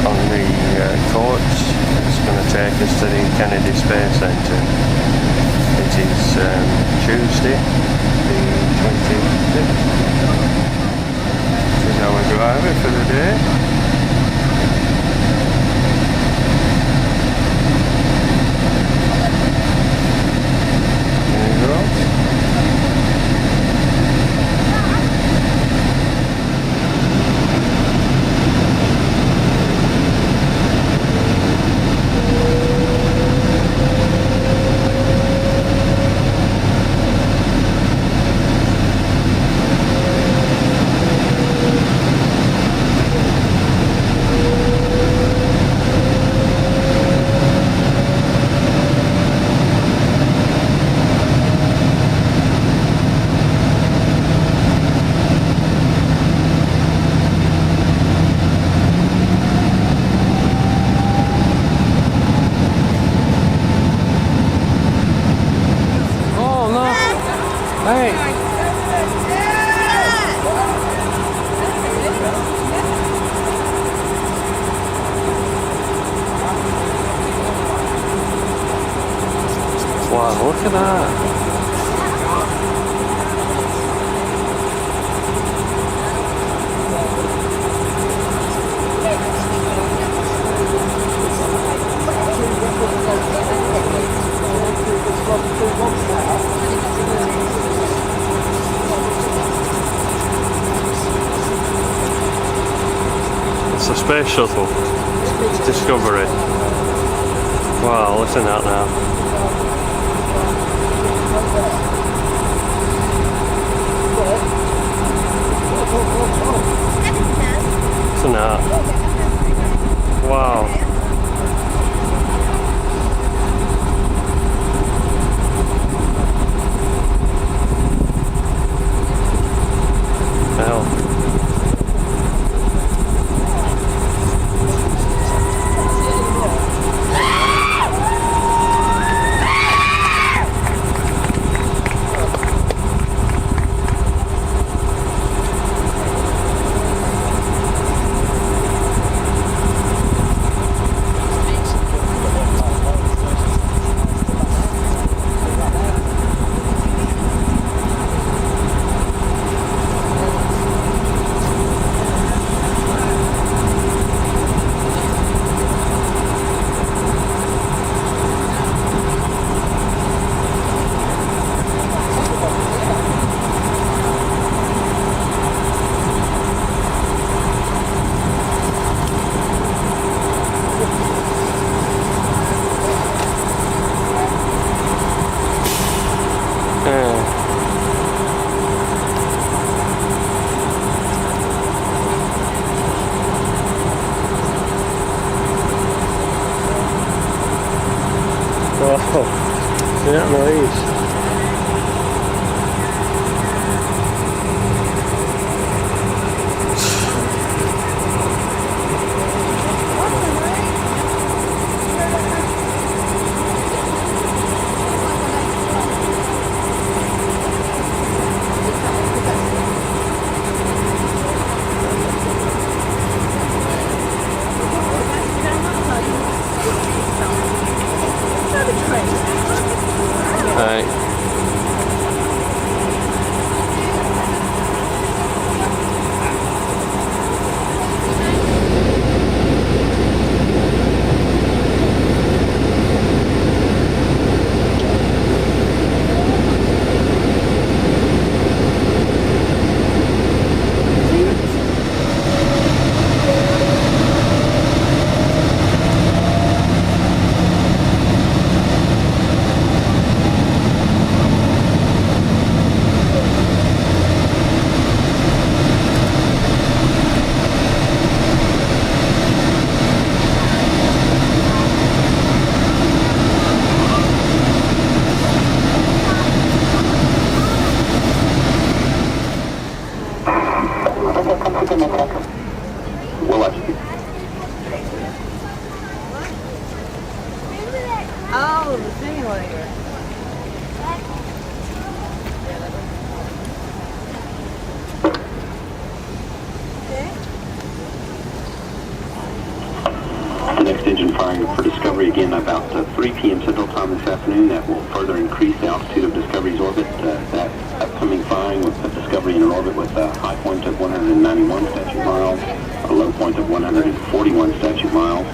on the coach. It's going to take us to the Kennedy Space Centre. It is Tuesday, the 25th. This is our driver for the day. Wow, look at that. It's a space shuttle. Discovery. Wow, listen to that now. Listen to that. Wow. Hell. Oh, see that noise? Right. Oh, the simulator. Okay. next engine firing for Discovery again about 3 p.m. Central Time this afternoon. That will further increase the altitude of Discovery's orbit. That upcoming firing will put Discovery in an orbit with a high point of 191 statute miles, a low point of 141 statute miles.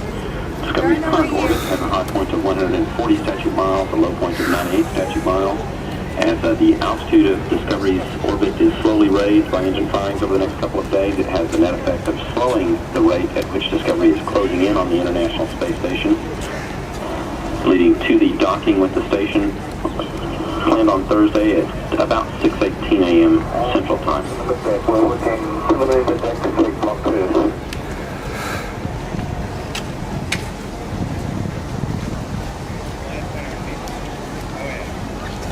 Discovery's current orbit has a high point of 140 statute miles, a low point of 98 statute miles. As the altitude of Discovery's orbit is slowly raised by engine firings over the next couple of days, it has the net effect of slowing the rate at which Discovery is closing in on the International Space Station, leading to the docking with the station, planned on Thursday at about 6:18 a.m. Central Time.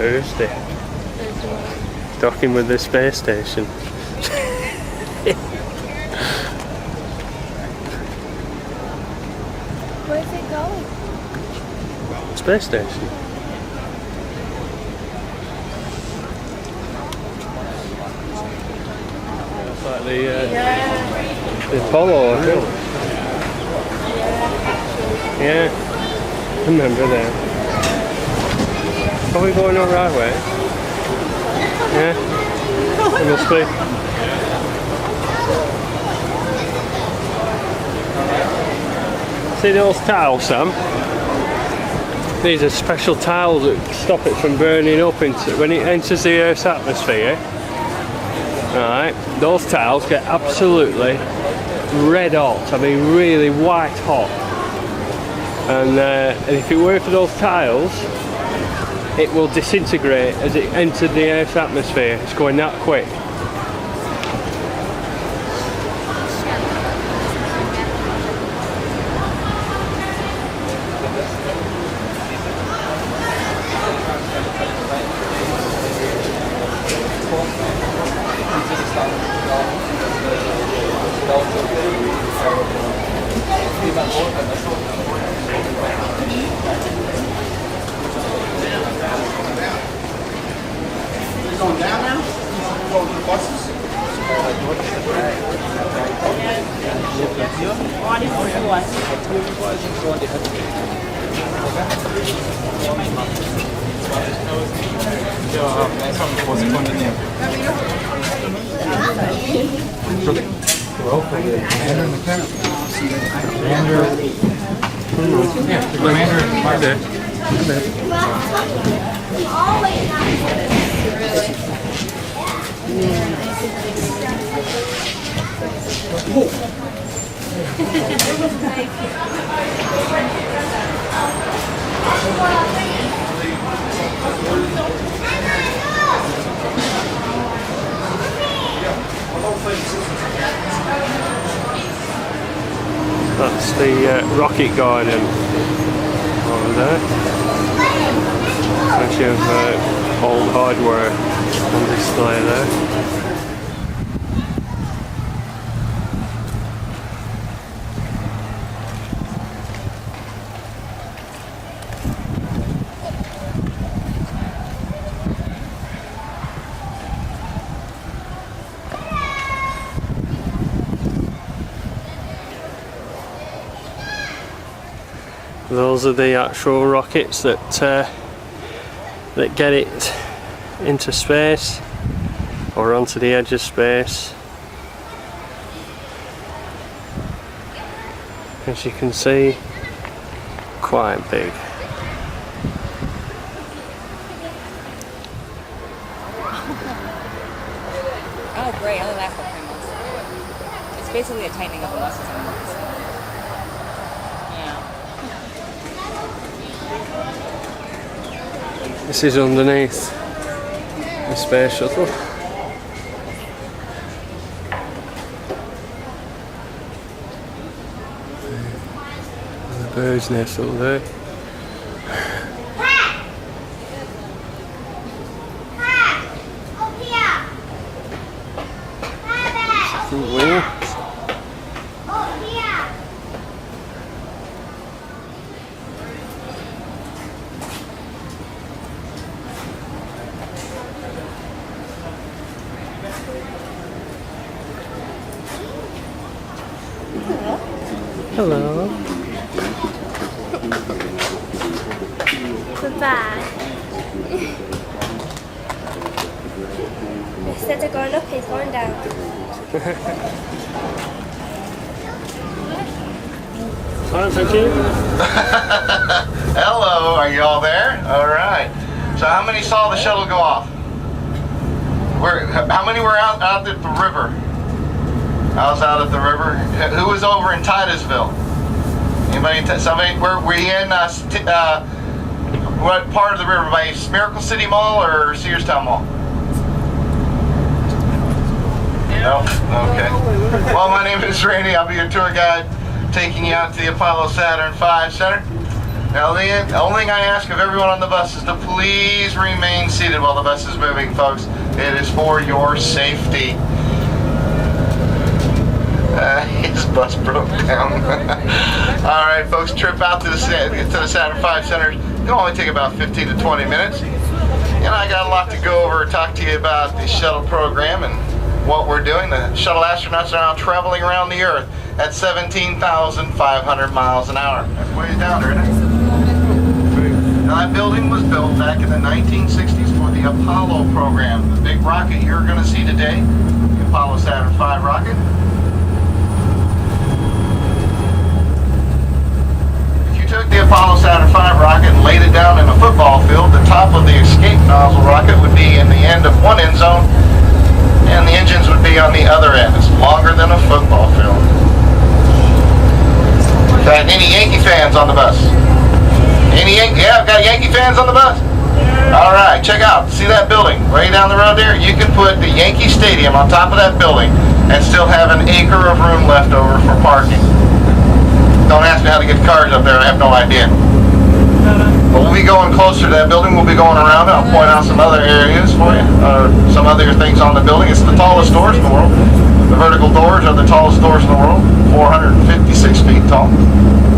Thursday. Docking with the space station. Where's it going? Space station. That's like the Apollo, I think. Yeah, I remember that. Are we going the right way? Yeah, it must be. See those tiles, Sam? These are special tiles that stop it from burning up when it enters the Earth's atmosphere. Right, those tiles get absolutely red hot. I mean, really white hot. And if it weren't for those tiles, it will disintegrate as it entered the Earth's atmosphere. It's going that quick. Going down now? Going to the buses? That's the rocket garden over there. Plenty of old hardware on display there. Those are the actual rockets that get it into space or onto the edge of space. As you can see, quite big. Oh, great. Oh, that's what it was. It's basically a tightening of the muscles in the muscles. This is underneath the space shuttle. There's a bird's nest up there. Front wheel. Hello. bad. Instead of going up, he's going down. Fine, thank you. Hello, are you all there? All right. So how many saw the shuttle go off? How many were out at the river? I was out at the river. Who was over in Titusville? Anybody? Somebody? Were we in? What part of the river? By Miracle City Mall or Searstown Mall? No? Okay. Well, my name is Randy. I'll be your tour guide, taking you out to the Apollo Saturn V Center. Now, Lynn, the only thing I ask of everyone on the bus is to please remain seated while the bus is moving, folks. It is for your safety. His bus broke down. All right, folks, trip out to the Saturn V Center. It'll only take about 15 to 20 minutes. And I got a lot to go over, talk to you about the shuttle program and what we're doing. The shuttle astronauts are now traveling around the Earth at 17,500 miles an hour. That's way down there, isn't it? Now, that building was built back in the 1960s for the Apollo program. The big rocket you're going to see today, the Apollo Saturn V rocket. If you took the Apollo Saturn V rocket and laid it down in a football field, the top of the escape nozzle rocket would be in the end of one end zone, and the engines would be on the other end. It's longer than a football field. Got any Yankee fans on the bus? Yeah, I've got Yankee fans on the bus. All right, check out. See that building way down the road there? You can put the Yankee Stadium on top of that building and still have an acre of room left over for parking. Don't ask me how to get cars up there. I have no idea. But we'll be going closer to that building. We'll be going around it. I'll point out some other areas for you, some other things on the building. It's the tallest doors in the world. The vertical doors are the tallest doors in the world, 456 feet tall.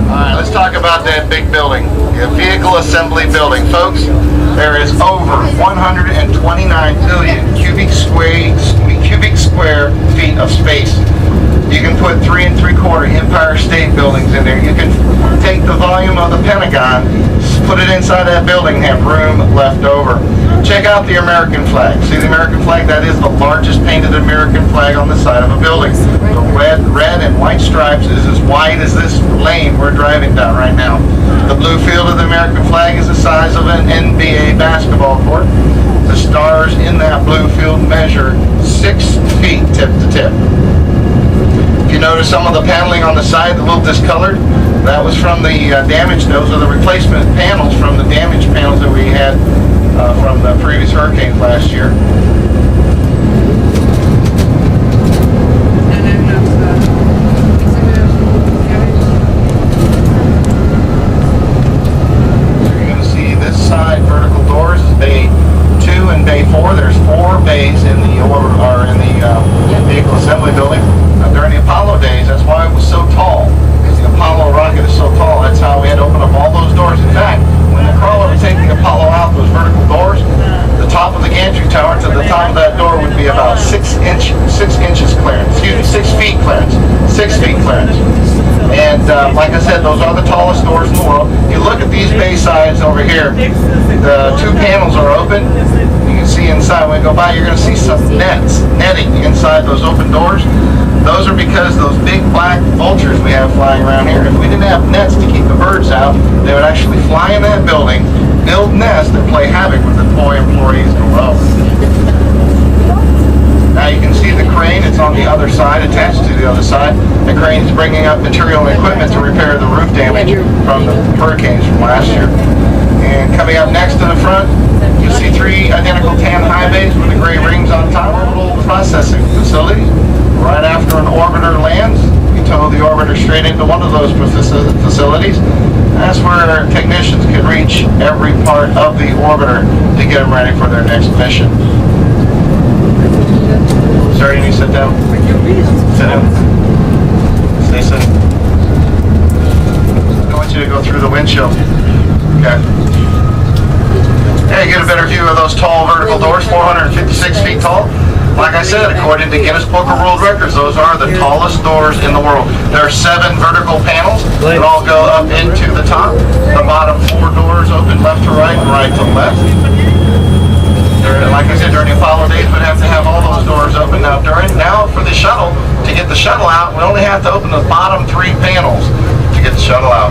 All right, let's talk about that big building, the vehicle assembly building. Folks, there is over 129 million cubic square feet of space. You can put 3 3/4 Empire State Buildings in there. You can take the volume of the Pentagon, put it inside that building, and have room left over. Check out the American flag. See the American flag? That is the largest painted American flag on the side of a building. The red and white stripes is as wide as this lane we're driving down right now. The blue field of the American flag is the size of an NBA basketball court. The stars in that blue field measure 6 feet tip to tip. You notice some of the paneling on the side, a little discolored. That was from the damage. Those are the replacement panels from the damaged panels that we had from the previous hurricanes last year. You're going to see this side vertical doors is bay 2 and bay 4. There's 4 bays in the vehicle assembly building. During the Apollo days, that's why it was so tall. Because the Apollo rocket is so tall, that's how we had to open up all those doors. In fact, when the crawler would take the Apollo out, those vertical doors, the top of the gantry tower to the top of that door would be about 6 inches clearance. Excuse me, 6 feet clearance. 6 feet clearance. And like I said, those are the tallest doors in the world. You look at these bay sides over here, the 2 panels are open. You can see inside, when we go by, you're going to see some netting inside those open doors. Those are because those big black vultures we have flying around here, if we didn't have nets to keep the birds out, they would actually fly in that building, build nests, and play havoc with the toy employees below. Now you can see the crane, it's on the other side, attached to the other side. The crane is bringing up material and equipment to repair the roof damage from the hurricanes from last year. And coming up next to the front, you see 3 identical tan high bays with the gray rings on top. Orbital processing facilities. Right after an orbiter lands, we tow the orbiter straight into one of those facilities. That's where technicians can reach every part of the orbiter to get them ready for their next mission. Sir, you need to sit down. Sit down. Stay sitting. I want you to go through the windshield. Okay. Hey, get a better view of those tall vertical doors, 456 feet tall. Like I said, according to Guinness Book of World Records, those are the tallest doors in the world. There are 7 vertical panels that all go up into the top. The bottom bottom 4 doors open left to right and right to left. Like I said, during the Apollo days, we'd have to have all those doors open. Now for the shuttle, to get the shuttle out, we only have to open the bottom 3 panels to get the shuttle out.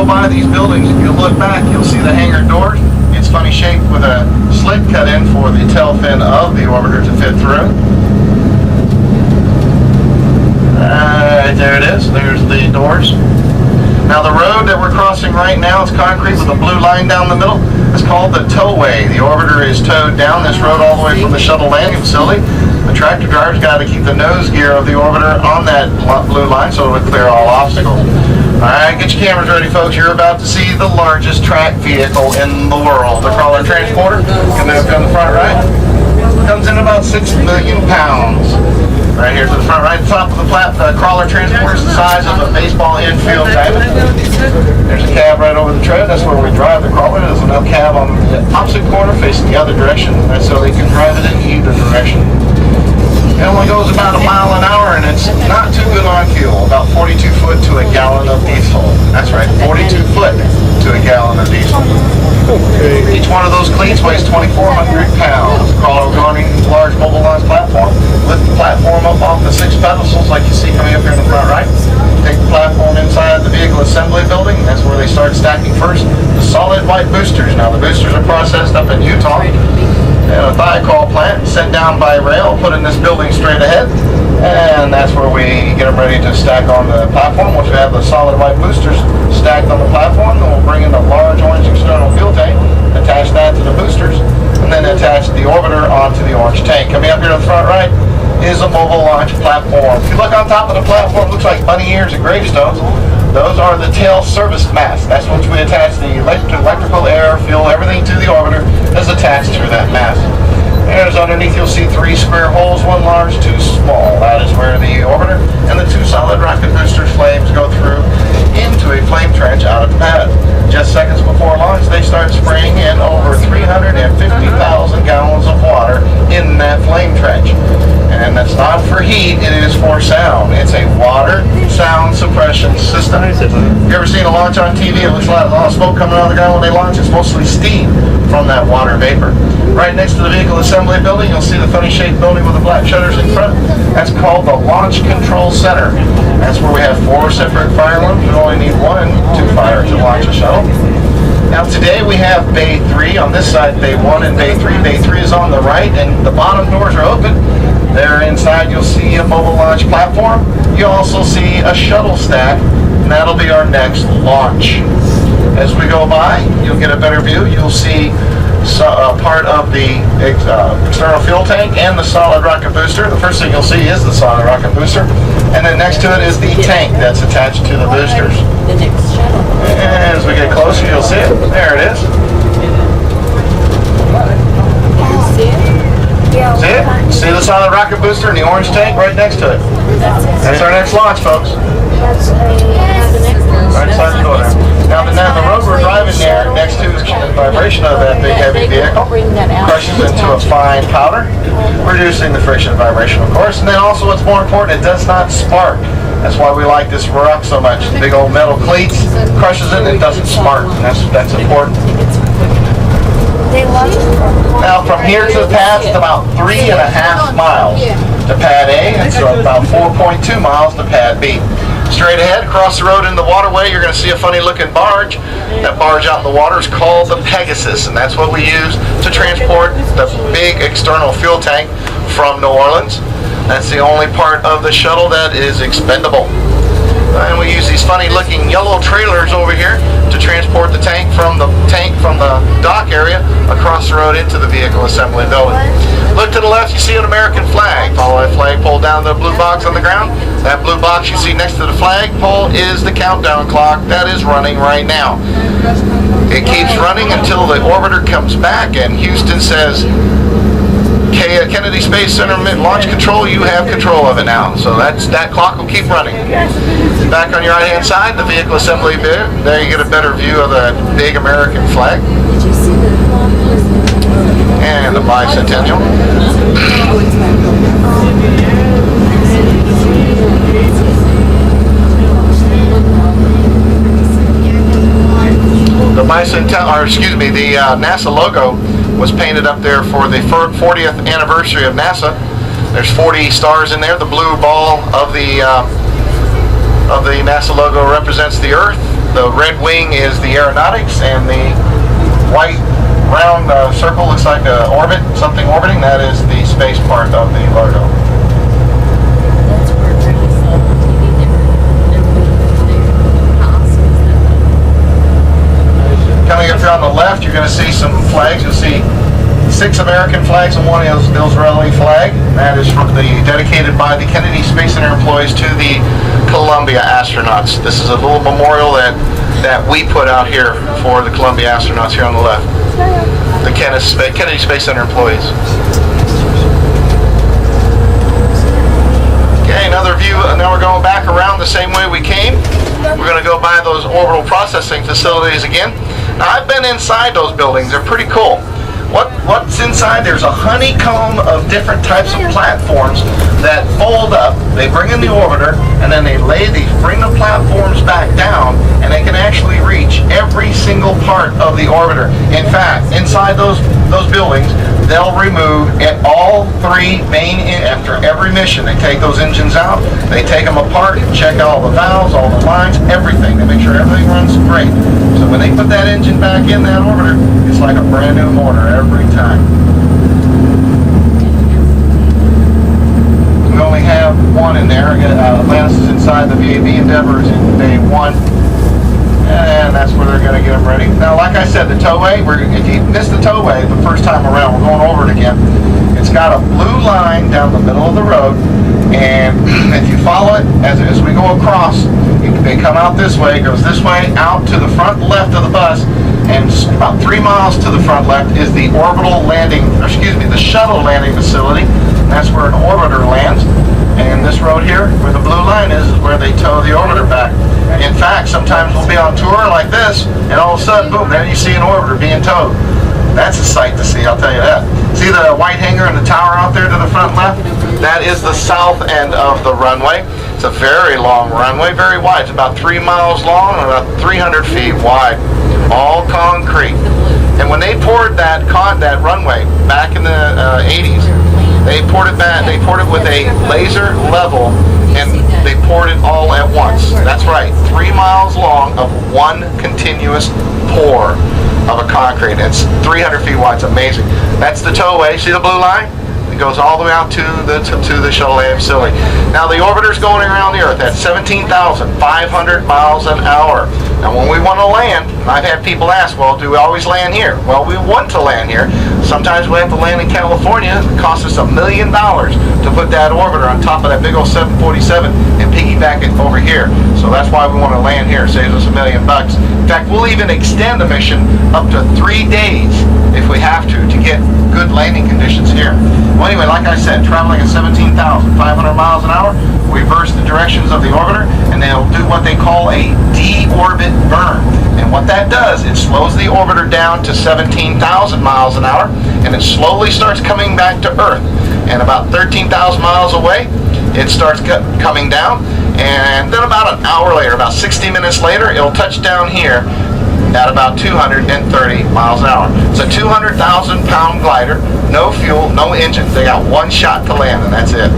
By these buildings, if you look back, you'll see the hangar doors. It's funny shaped with a slit cut in for the tail fin of the orbiter to fit through. There it is. There's the doors. Now the road that we're crossing right now is concrete with a blue line down the middle. It's called the towway. The orbiter is towed down this road all the way from the shuttle landing facility. The tractor driver's got to keep the nose gear of the orbiter on that blue line so it would clear all obstacles. Alright, get your cameras ready, folks. You're about to see the largest track vehicle in the world. The crawler transporter, coming up on the front right, comes in about 6 million pounds. Right here to the front right, top of the crawler transporter is the size of a baseball infield diamond. There's a cab right over the tread. That's where we drive the crawler. There's another cab on the opposite corner facing the other direction. That's so they can drive it in either direction. It only goes about a mile an hour, and it's not too good on fuel. About 42 foot to a gallon of diesel. That's right, 42 foot to a gallon of diesel. Each one of those cleats weighs 2,400 pounds. Crawler will go on a large mobile launch platform. Lift the platform up off the 6 pedestals like you see coming up here in the front right. Take the platform inside the vehicle assembly building. That's where they start stacking first. The solid white boosters. Now the boosters are processed up in Utah. And a thiocol plant sent down by rail, put in this building straight ahead, and that's where we get them ready to stack on the platform. Once we have the solid white boosters stacked on the platform, then we'll bring in the large orange external fuel tank, attach that to the boosters, and then attach the orbiter onto the orange tank. Coming up here to the front right is a mobile launch platform. If you look on top of the platform, it looks like bunny ears and gravestones. Those are the tail service masts. That's once we attach the electrical, air, fuel, everything to the orbiter is attached to that mast. There's underneath you'll see 3 square holes, 1 large, 2 small. That is where the orbiter and the 2 solid rocket boosters flames go through into a flame trench out of the pad. Just seconds before launch, they start spraying in over 350,000 gallons of water in that flame trench. And that's not for heat, it is for sound. It's a water sound suppression system. You ever seen a launch on TV? It looks like a lot of smoke coming out of the ground when they launch. It's mostly steam from that water vapor. Right next to the vehicle assembly building, you'll see the funny shaped building with the black shutters in front. That's called the Launch Control Center. That's where we have 4 separate fire rooms. We only need 1 to fire to launch a shuttle. Now today we have Bay 3 on this side, Bay 1 and Bay 3. Bay 3 is on the right and the bottom doors are open. There inside you'll see a mobile launch platform. You'll also see a shuttle stack, and that'll be our next launch. As we go by, you'll get a better view. You'll see part of the external fuel tank and the solid rocket booster. The first thing you'll see is the solid rocket booster, and then next to it is the tank that's attached to the boosters. And as we get closer, you'll see it. There it is. See it? See the solid rocket booster and the orange tank right next to it. That's our next launch, folks. Right inside the door there. Now the road we're driving there next to is the vibration of that big heavy vehicle crushes into a fine powder, reducing the friction vibration, of course. And then also what's more important, it does not spark. That's why we like this rock so much. The big old metal cleats crushes it and it doesn't spark. That's important. Now from here to the pad, it's about 3.5 miles to pad A, and so about 4.2 miles to pad B. Straight ahead, across the road in the waterway, you're going to see a funny looking barge. That barge out in the water is called the Pegasus, and that's what we use to transport the big external fuel tank from New Orleans. That's the only part of the shuttle that is expendable. And we use these funny looking yellow trailers over here to transport the tank from the dock area across the road into the vehicle assembly building. Look to the left, you see an American flag. Follow that flagpole down the blue box on the ground. That blue box you see next to the flagpole is the countdown clock that is running right now. It keeps running until the orbiter comes back and Houston says, Kennedy Space Center launch control, you have control of it now. So that clock will keep running. Back on your right hand side, the vehicle assembly bit. There you get a better view of the big American flag. And the bicentennial. The bicentennial, or excuse me, the NASA logo was painted up there for the 40th anniversary of NASA. There's 40 stars in there. The blue ball of the NASA logo represents the Earth. The red wing is the aeronautics, and the white round circle looks like an orbit, something orbiting. That is the space part of the logo. Coming up here on the left, you're going to see some flags. You'll see 6 American flags and 1 Israeli flag. That is dedicated by the Kennedy Space Center employees to the Columbia astronauts. This is a little memorial that we put out here for the Columbia astronauts here on the left. The Kennedy Space Center employees. Okay, another view. Now we're going back around the same way we came. We're going to go by those orbital processing facilities again. Now, I've been inside those buildings. They're pretty cool. What's inside? There's a honeycomb of different types of platforms that fold up. They bring in the orbiter, and then they bring the platforms back down, and they can actually reach every single part of the orbiter. In fact, inside those buildings, they'll remove all 3 main, after every mission, they take those engines out, they take them apart, check all the valves, all the lines, everything. They make sure everything runs great. So when they put that engine back in that orbiter, it's like a brand new motor every time. We only have 1 in there. Atlantis is inside, the VAB Endeavor is in bay 1. And that's where they're going to get them ready. Now, like I said, the towway, if you missed the towway the first time around, we're going over it again. It's got a blue line down the middle of the road, and if you follow it as we go across, they come out this way, it goes this way, out to the front left of the bus, and about 3 miles to the front left is the the shuttle landing facility. That's where an orbiter lands. And this road here, where the blue line is where they tow the orbiter back. In fact, sometimes we'll be on tour like this, and all of a sudden, boom, there you see an orbiter being towed. That's a sight to see, I'll tell you that. See the white hangar and the tower out there to the front left? That is the south end of the runway. It's a very long runway, very wide. It's about 3 miles long and about 300 feet wide. All concrete. And when they poured that runway back in the 80s, they poured it with a laser level, and they poured it all at once. That's right, 3 miles long of one continuous pour of a concrete. It's 300 feet wide. It's amazing. That's the towway. See the blue line? It goes all the way out to the shuttle landing facility. Now the orbiter's going around the Earth at 17,500 miles an hour. Now when we want to land, I've had people ask, well, do we always land here? Well, we want to land here. Sometimes we have to land in California. It costs us $1 million to put that orbiter on top of that big old 747 and piggyback it over here. So that's why we want to land here. It saves us $1 million. In fact, we'll even extend the mission up to 3 days if we have to get good landing conditions here. Well, anyway, like I said, traveling at 17,500 miles an hour, we reverse the directions of the orbiter, and they'll do what they call a de-orbit burn. And what that does, it slows the orbiter down to 17,000 miles an hour, and it slowly starts coming back to Earth. And about 13,000 miles away, it starts coming down, and then about an hour later, about 60 minutes later, it'll touch down here at about 230 miles an hour. It's a 200,000 pound glider, no fuel, no engine. They got one shot to land, and that's it.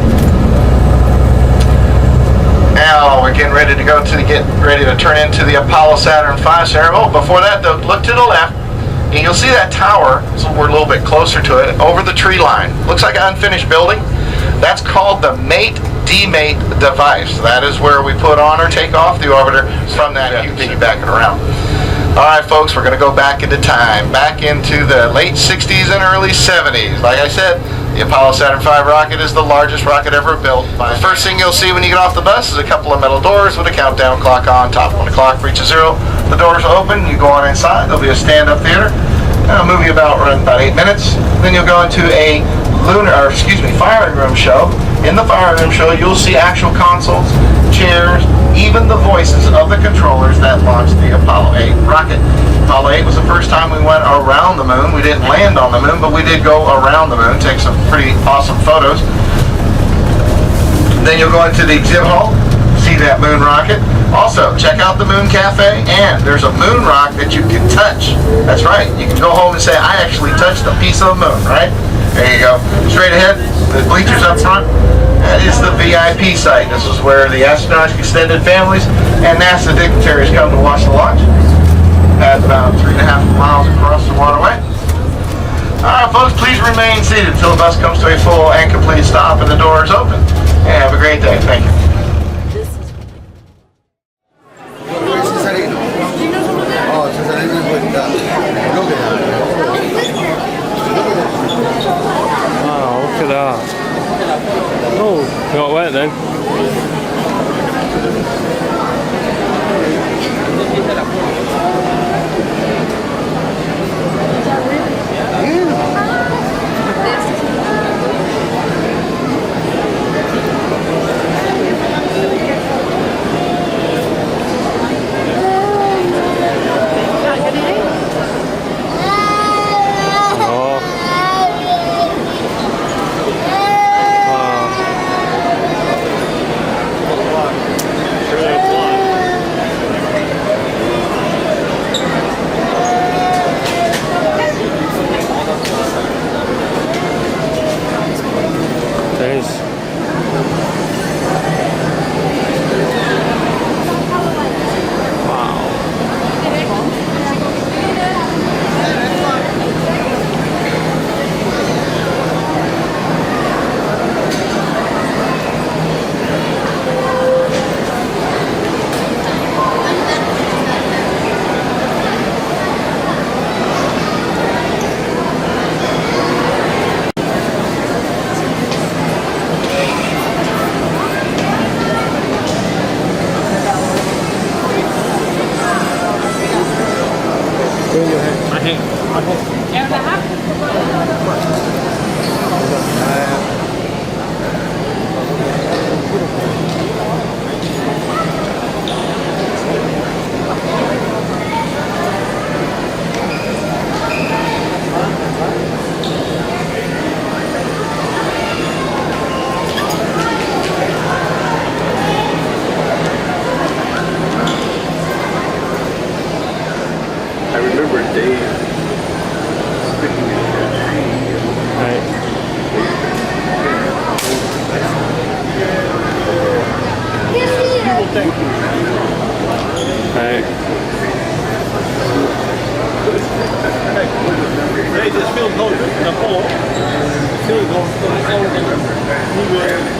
Now we're getting ready to turn into the Apollo Saturn V ceremony. Before that, though, look to the left, and you'll see that tower. So we're a little bit closer to it, over the tree line. Looks like an unfinished building. That's called the mate-demate device. That is where we put on or take off the orbiter from that. You can piggyback it around. All right, folks, we're going to go back into time, back into the late 60s and early 70s. Like I said, The Apollo Saturn V rocket is the largest rocket ever built. The first thing you'll see when you get off the bus is a couple of metal doors with a countdown clock on top. When the clock reaches 0, the doors will open, you go on inside, there'll be a stand-up theater. It'll move you about 8 minutes. Then you'll go into a firing room show. In the firing room show, you'll see actual consoles, chairs, even the voices of the controllers that launched the Apollo 8 rocket. Apollo 8 was the first time we went around the moon. We didn't land on the moon, but we did go around the moon, take some pretty awesome photos. Then you'll go into the exhibit hall, see that moon rocket. Also, check out the Moon Cafe, and there's a moon rock that you can touch. That's right, you can go home and say, I actually touched a piece of the moon, right? There you go. Straight ahead, the bleachers up front, that is the VIP site. This is where the astronauts, extended families, and NASA dignitaries come to watch the launch. That's about 3.5 miles across the waterway. All right, folks, please remain seated until the bus comes to a full and complete stop and the doors open. And have a great day. Thank you. Wow, look at that. Oh, got wet then.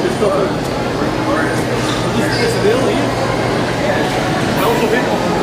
Nieuwe stoffen. Dit is deel hier. Wel zo winkel.